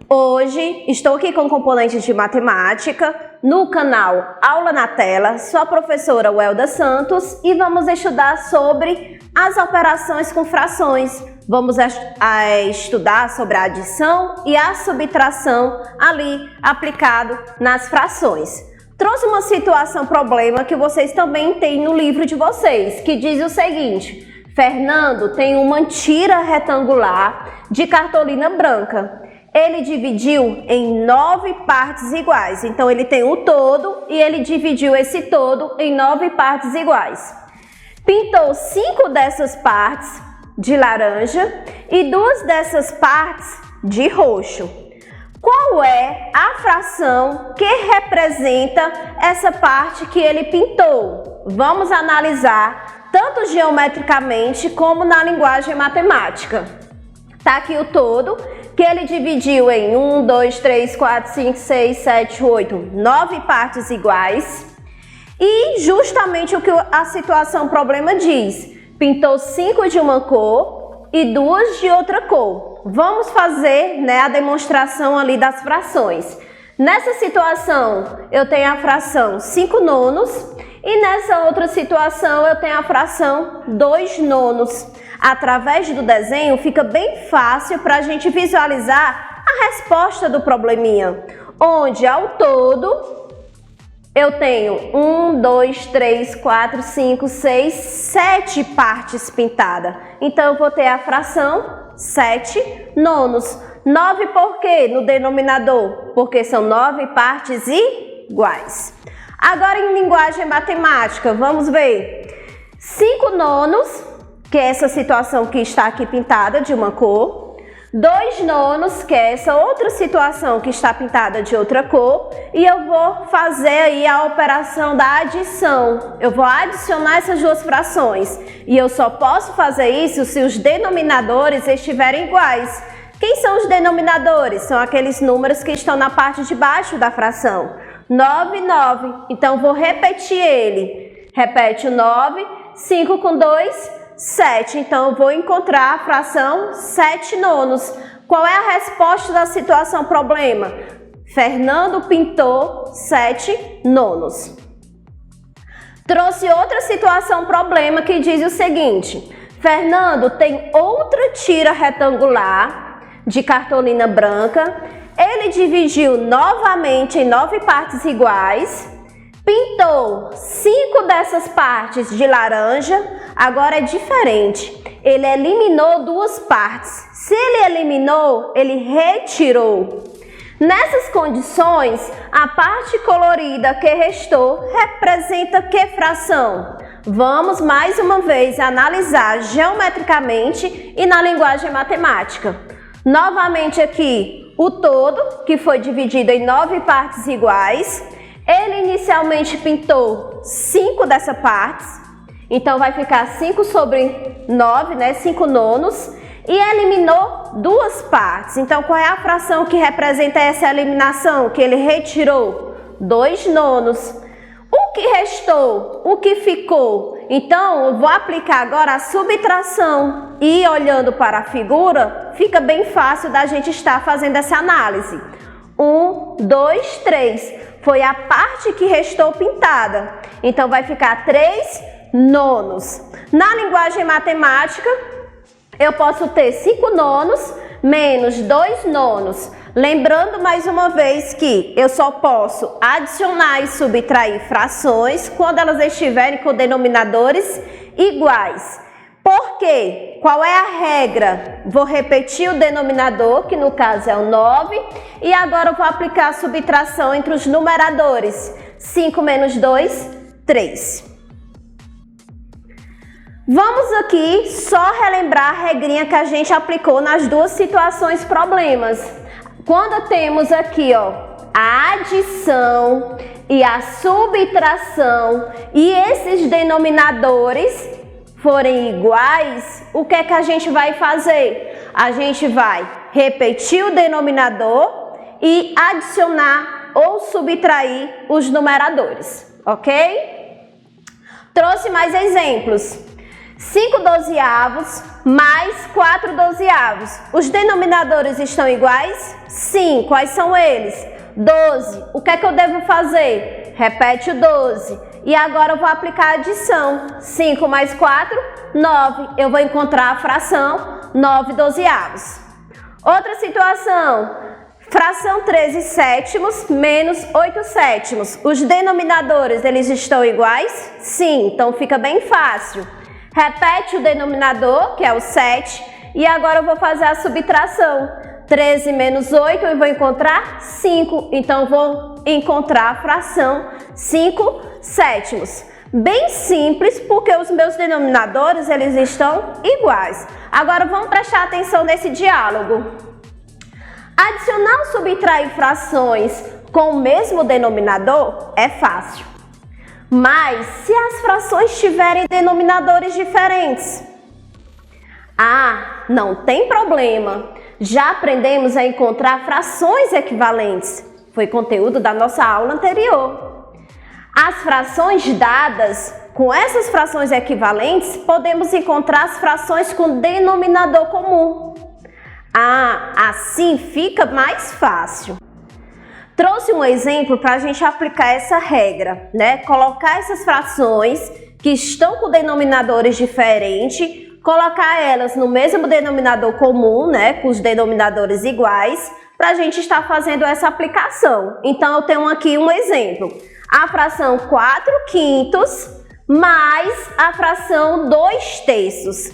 Hoje estou aqui com componentes de matemática no canal Aula na Tela, sou a professora Welda Santos e vamos estudar sobre as operações com frações. Vamos estudar sobre a adição e a subtração ali aplicado nas frações. Trouxe uma situação problema que vocês também têm no livro de vocês, que diz o seguinte: Fernando tem uma tira retangular de cartolina branca. Ele dividiu em 9 partes iguais. Então, ele tem um todo e ele dividiu esse todo em 9 partes iguais. Pintou 5 dessas partes de laranja e 2 dessas partes de roxo. Qual é a fração que representa essa parte que ele pintou? Vamos analisar tanto geometricamente como na linguagem matemática. Tá aqui o todo, que ele dividiu em 1, 2, 3, 4, 5, 6, 7, 8, 9 partes iguais. E justamente o que a situação problema diz: pintou 5 de uma cor e 2 de outra cor. Vamos fazer, a demonstração ali das frações. Nessa situação, eu tenho a fração 5 nonos e nessa outra situação eu tenho a fração 2 nonos. Através do desenho fica bem fácil para a gente visualizar a resposta do probleminha, onde ao todo eu tenho 1, 2, 3, 4, 5, 6, 7 partes pintadas. Então eu vou ter a fração 7 nonos. 9 por quê no denominador? Porque são 9 partes iguais. Agora em linguagem matemática, vamos ver. 5 nonos, que é essa situação que está aqui pintada de uma cor. 2 nonos, que é essa outra situação que está pintada de outra cor. E eu vou fazer aí a operação da adição. Eu vou adicionar essas duas frações. E eu só posso fazer isso se os denominadores estiverem iguais. Quem são os denominadores? São aqueles números que estão na parte de baixo da fração. 9, 9. Então, vou repetir ele. Repete o 9, 5 com 2, 7. Então, eu vou encontrar a fração 7 nonos. Qual é a resposta da situação problema? Fernando pintou 7 nonos. Trouxe outra situação problema que diz o seguinte: Fernando tem outra tira retangular de cartolina branca. Ele dividiu novamente em 9 partes iguais. Pintou 5 dessas partes de laranja. Agora é diferente. Ele eliminou 2 partes. Se ele eliminou, ele retirou. Nessas condições, a parte colorida que restou representa que fração? Vamos mais uma vez analisar geometricamente e na linguagem matemática. Novamente aqui o todo, que foi dividido em 9 partes iguais. Ele inicialmente pintou 5 dessas partes, então vai ficar 5 sobre 9, 5 nonos, e eliminou 2 partes. Então, qual é a fração que representa essa eliminação, que ele retirou? 2 nonos. O que restou? O que ficou? Então, eu vou aplicar agora a subtração. E olhando para a figura, fica bem fácil da gente estar fazendo essa análise. 1, 2, 3. Foi a parte que restou pintada. Então, vai ficar 3 nonos. Na linguagem matemática, eu posso ter 5 nonos menos 2 nonos. Lembrando mais uma vez que eu só posso adicionar e subtrair frações quando elas estiverem com denominadores iguais. Por quê? Qual é a regra? Vou repetir o denominador, que no caso é o 9, e agora eu vou aplicar a subtração entre os numeradores. 5 menos 2, 3. Vamos aqui só relembrar a regrinha que a gente aplicou nas duas situações problemas. Quando temos aqui, a adição e a subtração e esses denominadores forem iguais, o que é que a gente vai fazer? A gente vai repetir o denominador e adicionar ou subtrair os numeradores, ok? Trouxe mais exemplos. 5 dozeavos mais 4 dozeavos. Os denominadores estão iguais? Sim. Quais são eles? 12. O que é que eu devo fazer? Repete o 12. E agora eu vou aplicar a adição. 5 mais 4, 9. Eu vou encontrar a fração 9 dozeavos. Outra situação. Fração 13 sétimos menos 8 sétimos. Os denominadores, eles estão iguais? Sim. Então fica bem fácil. Repete o denominador, que é o 7. E agora eu vou fazer a subtração. 13 menos 8, eu vou encontrar 5. Então, eu vou encontrar a fração 5 sétimos. Bem simples, porque os meus denominadores, eles estão iguais. Agora, vamos prestar atenção nesse diálogo. Adicionar ou subtrair frações com o mesmo denominador é fácil. Mas, se as frações tiverem denominadores diferentes? Não tem problema. Já aprendemos a encontrar frações equivalentes. Foi conteúdo da nossa aula anterior. As frações dadas, com essas frações equivalentes, podemos encontrar as frações com denominador comum. Assim fica mais fácil. Trouxe um exemplo para a gente aplicar essa regra, né? Colocar essas frações que estão com denominadores diferentes, colocar elas no mesmo denominador comum, né, com os denominadores iguais, para a gente estar fazendo essa aplicação. Então, eu tenho aqui um exemplo. A fração 4/5 mais a fração 2/3.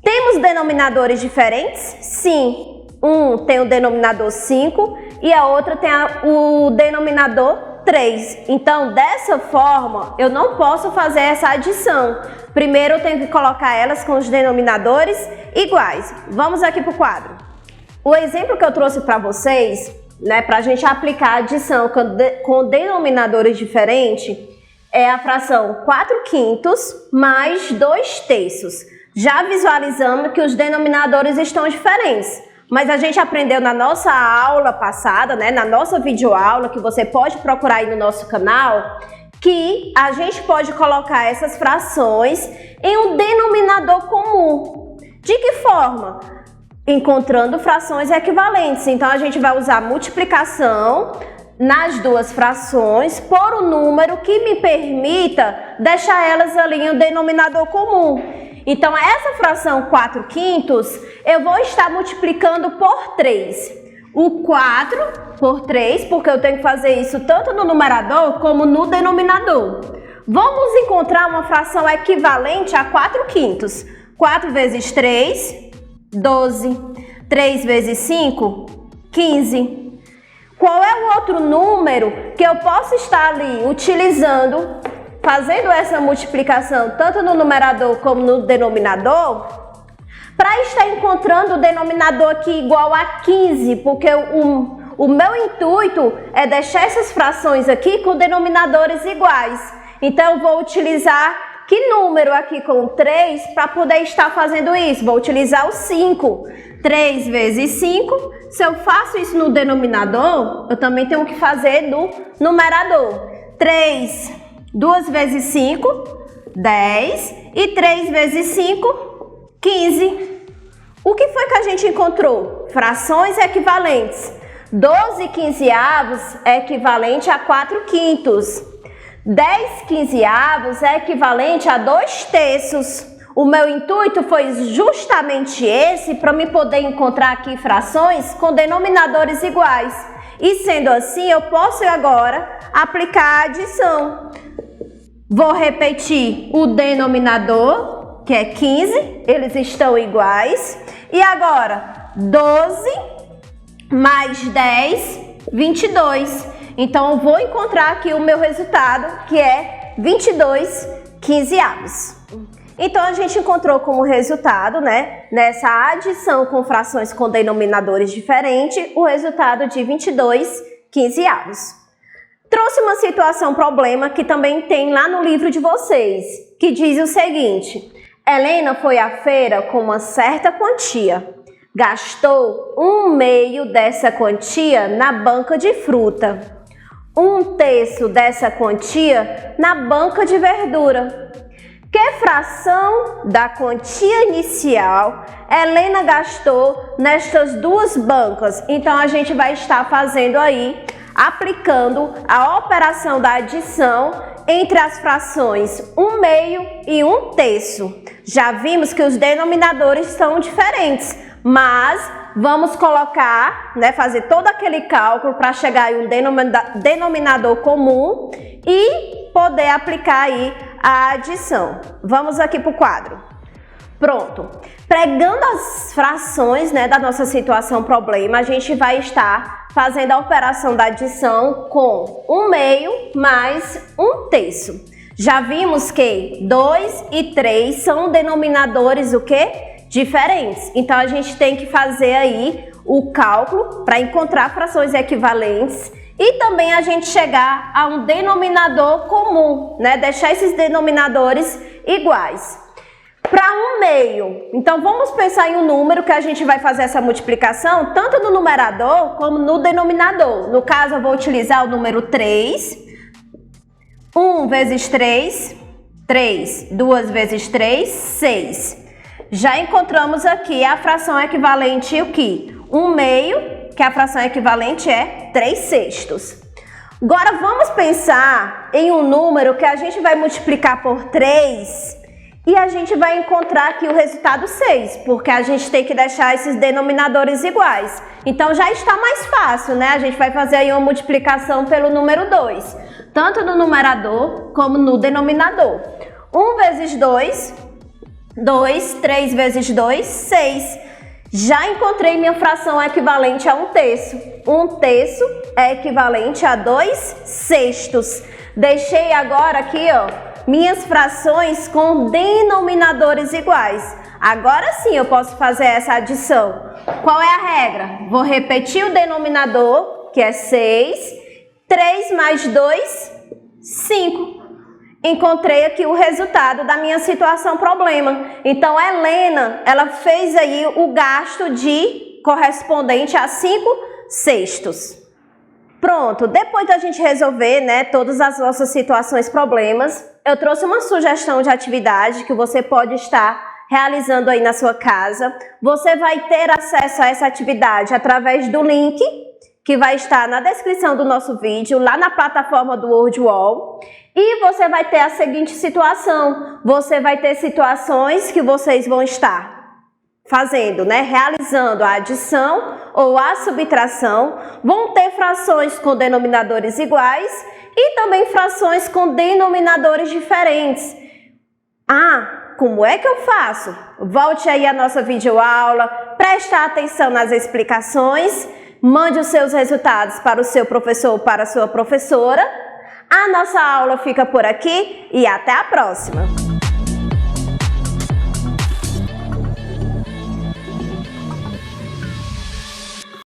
Temos denominadores diferentes? Sim. Um tem o denominador 5 e a outra tem o denominador 3. Então, dessa forma, eu não posso fazer essa adição. Primeiro, eu tenho que colocar elas com os denominadores iguais. Vamos aqui para o quadro. O exemplo que eu trouxe para vocês, né, para a gente aplicar a adição com denominadores diferentes, é a fração 4/5 mais 2/3. Já visualizamos que os denominadores estão diferentes. Mas a gente aprendeu na nossa aula passada, né, na nossa videoaula, que você pode procurar aí no nosso canal, que a gente pode colocar essas frações em um denominador comum. De que forma? Encontrando frações equivalentes. Então, a gente vai usar multiplicação nas duas frações por um número que me permita deixar elas ali em um denominador comum. Então, essa fração 4/5 eu vou estar multiplicando por 3. O 4 por 3, porque eu tenho que fazer isso tanto no numerador como no denominador. Vamos encontrar uma fração equivalente a 4/5. 4 vezes 3, 12. 3 vezes 5, 15. Qual é o outro número que eu posso estar ali utilizando, fazendo essa multiplicação tanto no numerador como no denominador, para estar encontrando o denominador aqui igual a 15, porque o meu intuito é deixar essas frações aqui com denominadores iguais. Então, eu vou utilizar que número aqui com 3 para poder estar fazendo isso? Vou utilizar o 5. 3 vezes 5, se eu faço isso no denominador, eu também tenho que fazer no numerador. 3, 2 vezes 5, 10, e 3 vezes 5, 15. O que foi que a gente encontrou? Frações equivalentes. 12 quinzeavos é equivalente a 4/5. 10 quinzeavos é equivalente a 2/3. O meu intuito foi justamente esse, para me poder encontrar aqui frações com denominadores iguais. E sendo assim, eu posso agora aplicar a adição. Vou repetir o denominador, que é 15, eles estão iguais. E agora, 12 mais 10, 22. Então, eu vou encontrar aqui o meu resultado, que é 22 quinzeavos. Então, a gente encontrou como resultado, né, nessa adição com frações com denominadores diferentes, o resultado de 22 quinzeavos. Trouxe uma situação problema que também tem lá no livro de vocês, que diz o seguinte: Helena foi à feira com uma certa quantia. Gastou 1/2 dessa quantia na banca de fruta, 1/3 dessa quantia na banca de verdura. Que fração da quantia inicial Helena gastou nestas duas bancas? Então, a gente vai estar fazendo aí, aplicando a operação da adição entre as frações 1/2 e 1/3. Já vimos que os denominadores são diferentes, mas vamos colocar, né, fazer todo aquele cálculo para chegar em um denominador comum e poder aplicar aí a adição. Vamos aqui para o quadro. Pronto. Pegando as frações, né, da nossa situação problema, a gente vai estar fazendo a operação da adição com 1/2 mais 1/3. Já vimos que 2 e 3 são denominadores o quê? Diferentes. Então, a gente tem que fazer aí o cálculo para encontrar frações equivalentes e também a gente chegar a um denominador comum, né? Deixar esses denominadores iguais. Para 1/2, então vamos pensar em um número que a gente vai fazer essa multiplicação tanto no numerador como no denominador. No caso, eu vou utilizar o número 3. 1 vezes 3, 3. 2 vezes 3, 6. Já encontramos aqui a fração equivalente o que? 1/2, que a fração equivalente é 3/6. Agora vamos pensar em um número que a gente vai multiplicar por 3 e a gente vai encontrar aqui o resultado 6, porque a gente tem que deixar esses denominadores iguais. Então já está mais fácil, né? A gente vai fazer aí uma multiplicação pelo número 2, tanto no numerador como no denominador. 1 vezes 2, 2, 3 vezes 2, 6. Já encontrei minha fração equivalente a 1/3. 1/3 é equivalente a 2/6. Deixei agora aqui, ó, minhas frações com denominadores iguais. Agora sim eu posso fazer essa adição. Qual é a regra? Vou repetir o denominador, que é 6. 3 mais 2, 5. Encontrei aqui o resultado da minha situação problema. Então, Helena, ela fez aí o gasto de correspondente a 5/6. Pronto, depois da gente resolver, né, todas as nossas situações problemas, eu trouxe uma sugestão de atividade que você pode estar realizando aí na sua casa. Você vai ter acesso a essa atividade através do link que vai estar na descrição do nosso vídeo, lá na plataforma do WordWall. E você vai ter a seguinte situação, você vai ter situações que vocês vão estar fazendo, né, realizando a adição ou a subtração, vão ter frações com denominadores iguais e também frações com denominadores diferentes. Ah, como é que eu faço? Volte aí à nossa videoaula, preste atenção nas explicações, mande os seus resultados para o seu professor ou para a sua professora. A nossa aula fica por aqui e até a próxima!